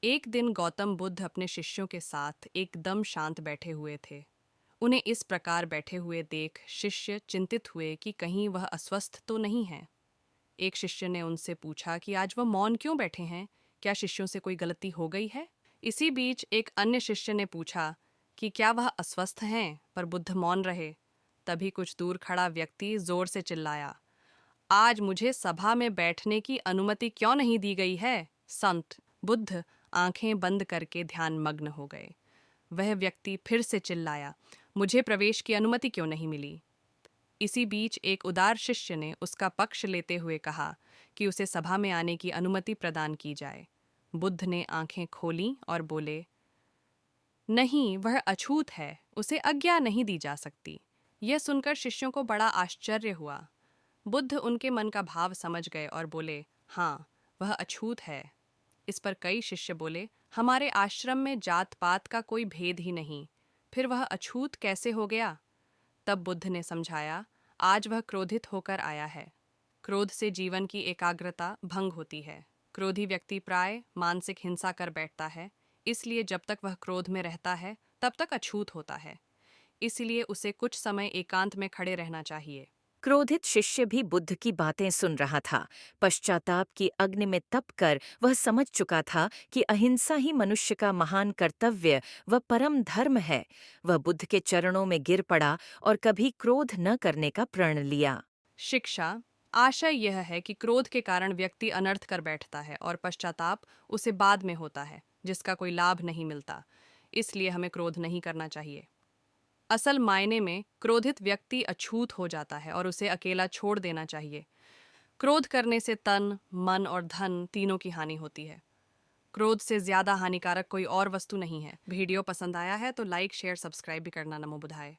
एक दिन गौतम बुद्ध अपने शिष्यों के साथ एकदम शांत बैठे हुए थे। उन्हें इस प्रकार बैठे हुए देख शिष्य चिंतित हुए कि कहीं वह अस्वस्थ तो नहीं है। एक शिष्य ने उनसे पूछा कि आज वह मौन क्यों बैठे हैं, क्या शिष्यों से कोई गलती हो गई है। इसी बीच एक अन्य शिष्य ने पूछा कि क्या वह अस्वस्थ हैं, पर बुद्ध मौन रहे। तभी कुछ दूर खड़ा व्यक्ति जोर से चिल्लाया, आज मुझे सभा में बैठने की अनुमति क्यों नहीं दी गई है। संत बुद्ध आंखें बंद करके ध्यान मग्न हो गए। वह व्यक्ति फिर से चिल्लाया, मुझे प्रवेश की अनुमति क्यों नहीं मिली। इसी बीच एक उदार शिष्य ने उसका पक्ष लेते हुए कहा कि उसे सभा में आने की अनुमति प्रदान की जाए। बुद्ध ने आंखें खोलीं और बोले, नहीं, वह अछूत है, उसे आज्ञा नहीं दी जा सकती। यह सुनकर शिष्यों को बड़ा आश्चर्य हुआ। बुद्ध उनके मन का भाव समझ गए और बोले, हाँ, वह अछूत है। इस पर कई शिष्य बोले, हमारे आश्रम में जात पात का कोई भेद ही नहीं, फिर वह अछूत कैसे हो गया। तब बुद्ध ने समझाया, आज वह क्रोधित होकर आया है। क्रोध से जीवन की एकाग्रता भंग होती है। क्रोधी व्यक्ति प्राय मानसिक हिंसा कर बैठता है, इसलिए जब तक वह क्रोध में रहता है तब तक अछूत होता है। इसलिए उसे कुछ समय एकांत में खड़े रहना चाहिए। क्रोधित शिष्य भी बुद्ध की बातें सुन रहा था। पश्चाताप की अग्नि में तपकर वह समझ चुका था कि अहिंसा ही मनुष्य का महान कर्तव्य व परम धर्म है। वह बुद्ध के चरणों में गिर पड़ा और कभी क्रोध न करने का प्रण लिया। शिक्षा आशय यह है कि क्रोध के कारण व्यक्ति अनर्थ कर बैठता है और पश्चाताप उसे बाद में होता है, जिसका कोई लाभ नहीं मिलता। इसलिए हमें क्रोध नहीं करना चाहिए। असल मायने में क्रोधित व्यक्ति अछूत हो जाता है और उसे अकेला छोड़ देना चाहिए। क्रोध करने से तन, मन और धन तीनों की हानि होती है। क्रोध से ज्यादा हानिकारक कोई और वस्तु नहीं है। वीडियो पसंद आया है तो लाइक, शेयर, सब्सक्राइब भी करना। नमो बुधाय।